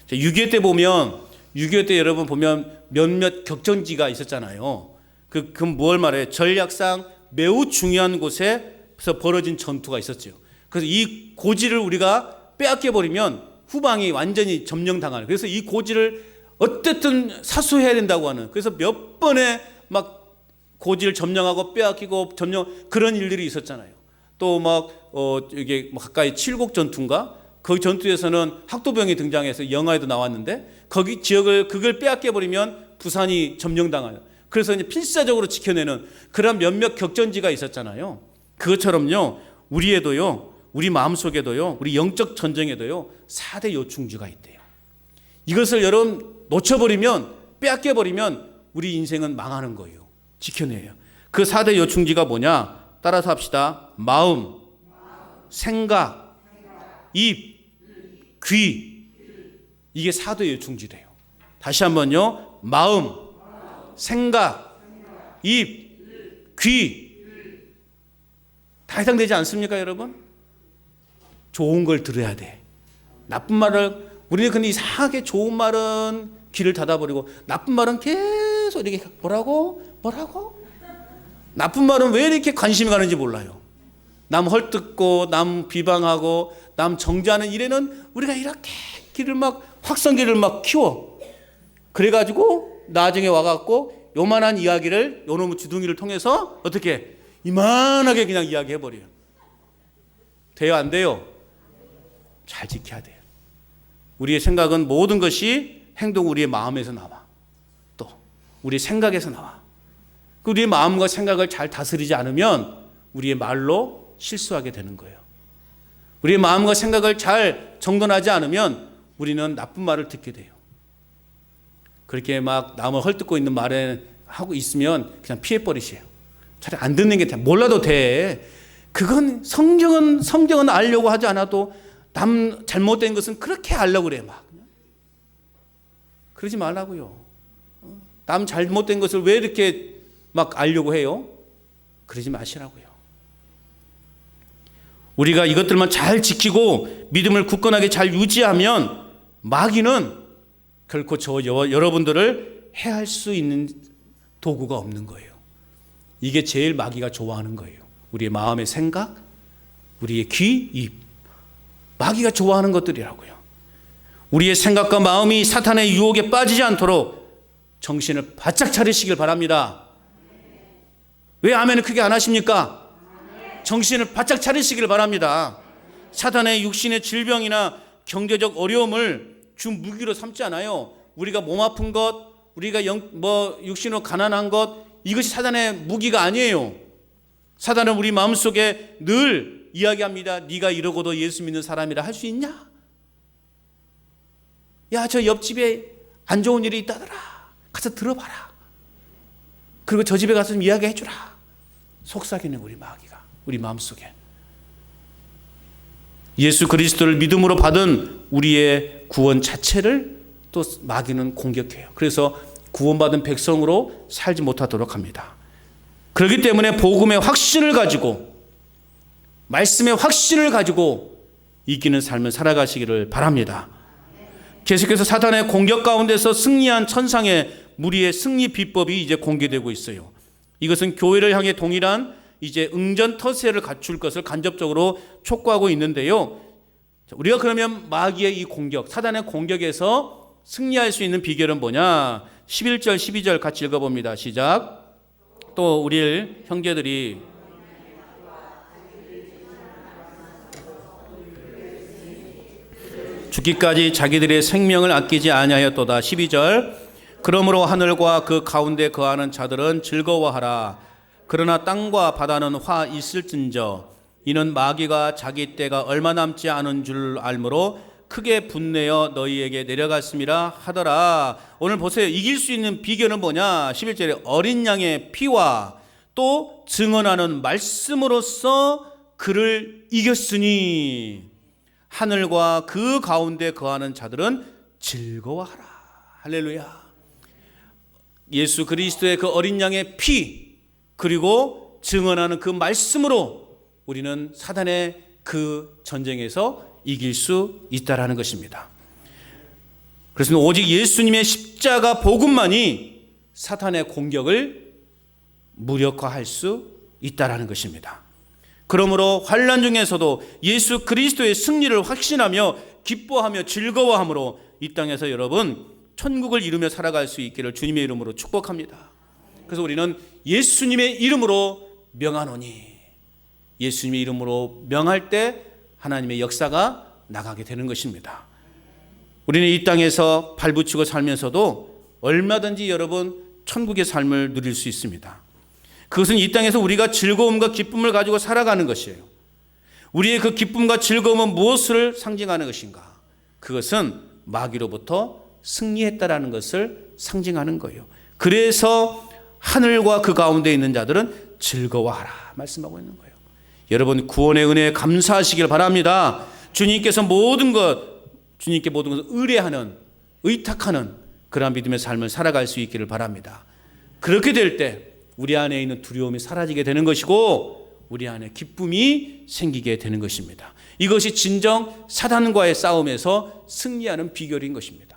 6.25 때 보면, 6.25 때 여러분 보면 몇몇 격전지가 있었잖아요. 그 뭘 말해요? 전략상 매우 중요한 곳에서 벌어진 전투가 있었죠. 그래서 이 고지를 우리가 빼앗겨버리면 후방이 완전히 점령당하는, 그래서 이 고지를 어쨌든 사수해야 된다고 하는, 그래서 몇 번의 막 고지를 점령하고 빼앗기고 그런 일들이 있었잖아요. 또 막 이게 가까이 칠곡 전투인가? 그 전투에서는 학도병이 등장해서 영화에도 나왔는데, 거기 지역을 그걸 빼앗겨 버리면 부산이 점령당하는, 그래서 이제 필사적으로 지켜내는 그런 몇몇 격전지가 있었잖아요. 그것처럼요, 우리에도요, 우리 마음속에도요, 우리 영적 전쟁에도요 4대 요충지가 있대요. 이것을 여러분 놓쳐버리면, 빼앗겨버리면 우리 인생은 망하는 거예요. 지켜내요. 그 4대 요충지가 뭐냐? 따라서 합시다. 마음, 생각, 입, 귀. 이게 4대 요충지래요. 다시 한번요. 마음, 생각, 입, 귀. 다 해당되지 않습니까, 여러분? 좋은 걸 들어야 돼. 나쁜 말을, 우리는 근데 이상하게 좋은 말은 귀를 닫아버리고 나쁜 말은 계속 이렇게 뭐라고? 나쁜 말은 왜 이렇게 관심이 가는지 몰라요. 남 헐뜯고 남 비방하고 남 정죄하는 일에는 우리가 이렇게 귀를 막 확성기를 막 키워. 그래가지고 나중에 와갖고 요만한 이야기를 요놈의 주둥이를 통해서 어떻게 이만하게 그냥 이야기해버려요. 돼요 안 돼요? 잘 지켜야 돼요. 우리의 생각은 모든 것이 행동 우리의 마음에서 나와. 또 우리의 생각에서 나와. 우리의 마음과 생각을 잘 다스리지 않으면 우리의 말로 실수하게 되는 거예요. 우리의 마음과 생각을 잘 정돈하지 않으면 우리는 나쁜 말을 듣게 돼요. 그렇게 막 남을 헐뜯고 있는 말에 하고 있으면 그냥 피해버리세요. 차라리 안 듣는 게 돼. 몰라도 돼. 그건 성경은 알려고 하지 않아도 남 잘못된 것은 그렇게 알려고 그래. 막 그러지 말라고요. 남 잘못된 것을 왜 이렇게 막 알려고 해요? 그러지 마시라고요. 우리가 이것들만 잘 지키고 믿음을 굳건하게 잘 유지하면 마귀는 결코 여러분들을 해할 수 있는 도구가 없는 거예요. 이게 제일 마귀가 좋아하는 거예요. 우리의 마음의 생각, 우리의 귀, 입. 마귀가 좋아하는 것들이라고요. 우리의 생각과 마음이 사탄의 유혹에 빠지지 않도록 정신을 바짝 차리시길 바랍니다. 왜 아멘을 크게 안 하십니까? 정신을 바짝 차리시길 바랍니다. 사탄의 육신의 질병이나 경제적 어려움을 주 무기로 삼지 않아요. 우리가 몸 아픈 것, 우리가 육신으로 가난한 것, 이것이 사탄의 무기가 아니에요. 사탄은 우리 마음속에 늘 이야기합니다. 네가 이러고도 예수 믿는 사람이라 할 수 있냐? 야, 저 옆집에 안 좋은 일이 있다더라. 가서 들어봐라. 그리고 저 집에 가서 좀 이야기해 주라. 속삭이는 우리 마귀가 우리 마음속에. 예수 그리스도를 믿음으로 받은 우리의 구원 자체를 또 마귀는 공격해요. 그래서 구원받은 백성으로 살지 못하도록 합니다. 그렇기 때문에 복음의 확신을 가지고 말씀의 확신을 가지고 이기는 삶을 살아가시기를 바랍니다. 계속해서 사탄의 공격 가운데서 승리한 천상의 무리의 승리 비법이 이제 공개되고 있어요. 이것은 교회를 향해 동일한 이제 응전터세를 갖출 것을 간접적으로 촉구하고 있는데요. 우리가 그러면 마귀의 이 공격, 사탄의 공격에서 승리할 수 있는 비결은 뭐냐? 11절, 12절 같이 읽어봅니다. 시작. 또 우리 형제들이 죽기까지 자기들의 생명을 아끼지 아니하였도다. 12절. 그러므로 하늘과 그 가운데 거하는 자들은 즐거워하라. 그러나 땅과 바다는 화 있을진저 이는 마귀가 자기 때가 얼마 남지 않은 줄 알므로 크게 분내어 너희에게 내려갔음이라 하더라. 오늘 보세요. 이길 수 있는 비결은 뭐냐? 11절에 어린 양의 피와 또 증언하는 말씀으로써 그를 이겼으니 하늘과 그 가운데 거하는 자들은 즐거워하라. 할렐루야. 예수 그리스도의 그 어린 양의 피 그리고 증언하는 그 말씀으로 우리는 사단의 그 전쟁에서 이길 수 있다라는 것입니다. 그래서 오직 예수님의 십자가 복음만이 사탄의 공격을 무력화할 수 있다라는 것입니다. 그러므로 환난 중에서도 예수 그리스도의 승리를 확신하며 기뻐하며 즐거워함으로 이 땅에서 여러분 천국을 이루며 살아갈 수 있기를 주님의 이름으로 축복합니다. 그래서 우리는 예수님의 이름으로 명하노니 예수님의 이름으로 명할 때 하나님의 역사가 나가게 되는 것입니다. 우리는 이 땅에서 발붙이고 살면서도 얼마든지 여러분 천국의 삶을 누릴 수 있습니다. 그것은 이 땅에서 우리가 즐거움과 기쁨을 가지고 살아가는 것이에요. 우리의 그 기쁨과 즐거움은 무엇을 상징하는 것인가? 그것은 마귀로부터 승리했다라는 것을 상징하는 거예요. 그래서 하늘과 그 가운데 있는 자들은 즐거워하라 말씀하고 있는 거예요. 여러분 구원의 은혜에 감사하시길 바랍니다. 주님께서 주님께 모든 것을 의뢰하는, 의탁하는 그러한 믿음의 삶을 살아갈 수 있기를 바랍니다. 그렇게 될 때 우리 안에 있는 두려움이 사라지게 되는 것이고 우리 안에 기쁨이 생기게 되는 것입니다. 이것이 진정 사단과의 싸움에서 승리하는 비결인 것입니다.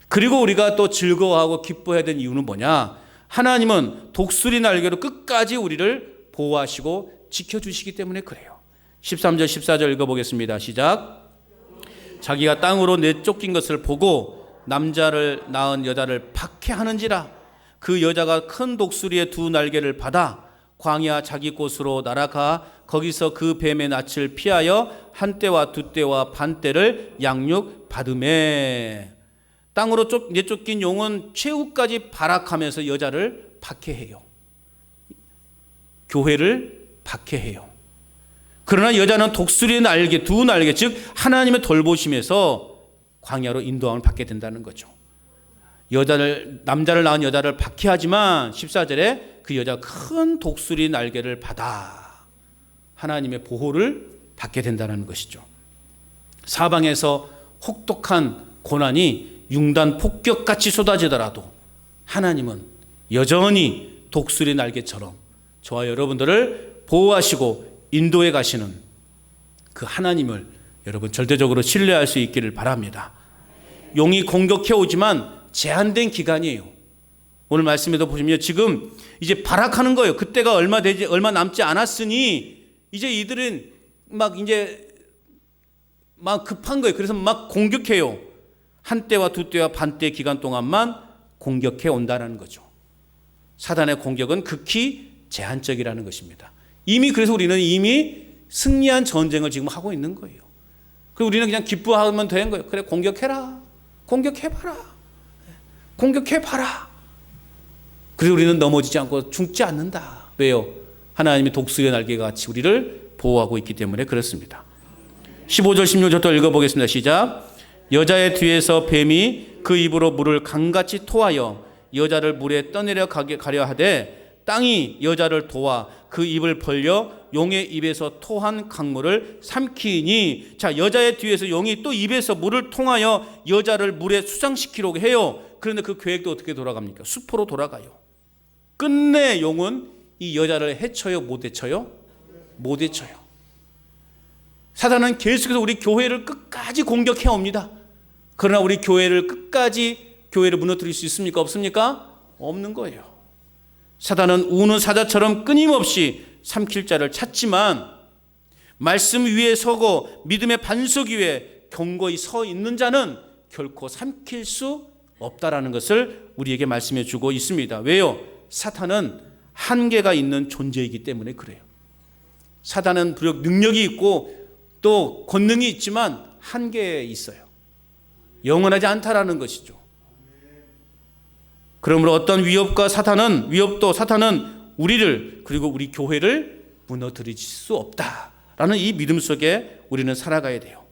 그리고 우리가 또 즐거워하고 기뻐해야 되는 이유는 뭐냐? 하나님은 독수리 날개로 끝까지 우리를 보호하시고 지켜주시기 때문에 그래요. 13절 14절 읽어보겠습니다. 시작. 자기가 땅으로 내쫓긴 것을 보고 남자를 낳은 여자를 박해하는지라. 그 여자가 큰 독수리의 두 날개를 받아 광야 자기 곳으로 날아가 거기서 그 뱀의 낯을 피하여 한 때와 두 때와 반 때를 양육받으매. 땅으로 내쫓긴 용은 최후까지 발악하면서 여자를 박해해요. 교회를 박해해요. 그러나 여자는 독수리의 날개, 두 날개, 즉 하나님의 돌보심에서 광야로 인도함을 받게 된다는 거죠. 남자를 낳은 여자를 박해하지만 14절에 그 여자가 큰 독수리 날개를 받아 하나님의 보호를 받게 된다는 것이죠. 사방에서 혹독한 고난이 융단 폭격같이 쏟아지더라도 하나님은 여전히 독수리 날개처럼 저와 여러분들을 보호하시고 인도해 가시는 그 하나님을 여러분 절대적으로 신뢰할 수 있기를 바랍니다. 용이 공격해 오지만 제한된 기간이에요. 오늘 말씀에도 보시면 지금 이제 발악하는 거예요. 그때가 얼마 남지 않았으니 이제 이들은 막 급한 거예요. 그래서 막 공격해요. 한 때와 두 때와 반 때 기간 동안만 공격해 온다는 거죠. 사단의 공격은 극히 제한적이라는 것입니다. 그래서 우리는 이미 승리한 전쟁을 지금 하고 있는 거예요. 그리고 우리는 그냥 기뻐하면 되는 거예요. 그래, 공격해라. 공격해봐라. 공격해봐라. 그래서 우리는 넘어지지 않고 죽지 않는다. 왜요? 하나님이 독수리의 날개가 같이 우리를 보호하고 있기 때문에 그렇습니다. 15절 16절도 읽어보겠습니다. 시작. 여자의 뒤에서 뱀이 그 입으로 물을 강같이 토하여 여자를 물에 떠내려 가려 하되 땅이 여자를 도와 그 입을 벌려 용의 입에서 토한 강물을 삼키니. 자, 여자의 뒤에서 용이 또 입에서 물을 통하여 여자를 물에 수상시키려고 해요. 그런데 그 계획도 어떻게 돌아갑니까? 수포로 돌아가요. 끝내 용은 이 여자를 해쳐요? 못 해쳐요? 못 해쳐요. 사단은 계속해서 우리 교회를 끝까지 공격해 옵니다. 그러나 우리 교회를 무너뜨릴 수 있습니까? 없습니까? 없는 거예요. 사단은 우는 사자처럼 끊임없이 삼킬 자를 찾지만 말씀 위에 서고 믿음의 반석 위에 견고히 서 있는 자는 결코 삼킬 수 없다라는 것을 우리에게 말씀해 주고 있습니다. 왜요? 사탄은 한계가 있는 존재이기 때문에 그래요. 사단은 비록 능력이 있고 또 권능이 있지만 한계에 있어요. 영원하지 않다라는 것이죠. 그러므로 어떤 위협도 사탄은 우리를 그리고 우리 교회를 무너뜨릴 수 없다라는 이 믿음 속에 우리는 살아가야 돼요.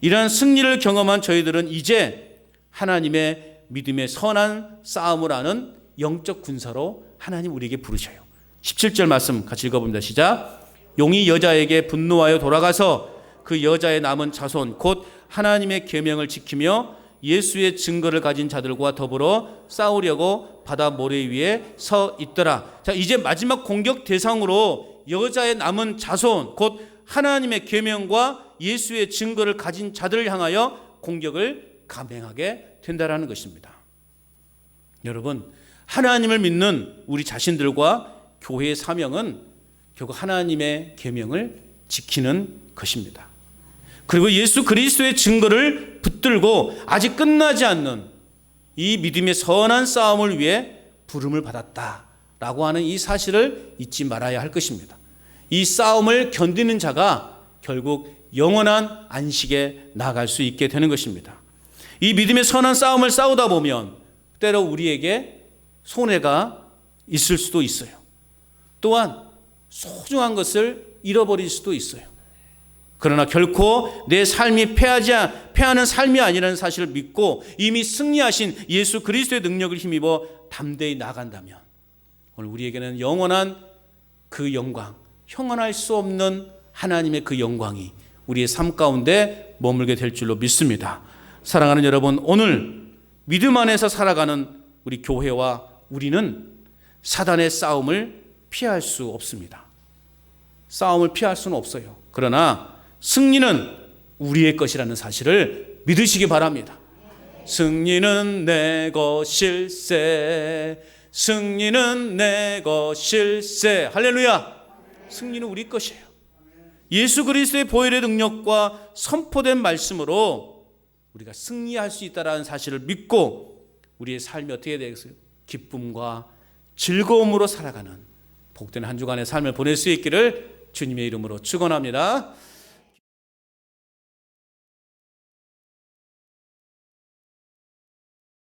이러한 승리를 경험한 저희들은 이제 하나님의 믿음의 선한 싸움을 하는 영적 군사로 하나님 우리에게 부르셔요. 17절 말씀 같이 읽어봅니다. 시작. 용이 여자에게 분노하여 돌아가서 그 여자의 남은 자손 곧 하나님의 계명을 지키며 예수의 증거를 가진 자들과 더불어 싸우려고 바다 모래 위에 서 있더라. 자, 이제 마지막 공격 대상으로 여자의 남은 자손 곧 하나님의 계명과 예수의 증거를 가진 자들을 향하여 공격을 감행하게 된다라는 것입니다. 여러분, 하나님을 믿는 우리 자신들과 교회의 사명은 결국 하나님의 계명을 지키는 것입니다. 그리고 예수 그리스도의 증거를 붙들고 아직 끝나지 않는 이 믿음의 선한 싸움을 위해 부름을 받았다라고 하는 이 사실을 잊지 말아야 할 것입니다. 이 싸움을 견디는 자가 결국 영원한 안식에 나아갈 수 있게 되는 것입니다. 이 믿음의 선한 싸움을 싸우다 보면 때로 우리에게 손해가 있을 수도 있어요. 또한 소중한 것을 잃어버릴 수도 있어요. 그러나 결코 내 삶이 패하는 삶이 아니라는 사실을 믿고 이미 승리하신 예수 그리스도의 능력을 힘입어 담대히 나간다면 오늘 우리에게는 영원한 그 영광, 형언할 수 없는 하나님의 그 영광이 우리의 삶 가운데 머물게 될 줄로 믿습니다. 사랑하는 여러분, 오늘 믿음 안에서 살아가는 우리 교회와 우리는 사단의 싸움을 피할 수 없습니다. 싸움을 피할 수는 없어요. 그러나 승리는 우리의 것이라는 사실을 믿으시기 바랍니다. 승리는 내 것일세, 승리는 내 것일세. 할렐루야. 승리는 우리 것이에요. 예수 그리스도의 보혈의 능력과 선포된 말씀으로 우리가 승리할 수 있다는 사실을 믿고 우리의 삶이 어떻게 되겠어요? 기쁨과 즐거움으로 살아가는 복된 한 주간의 삶을 보낼 수 있기를 주님의 이름으로 축원합니다.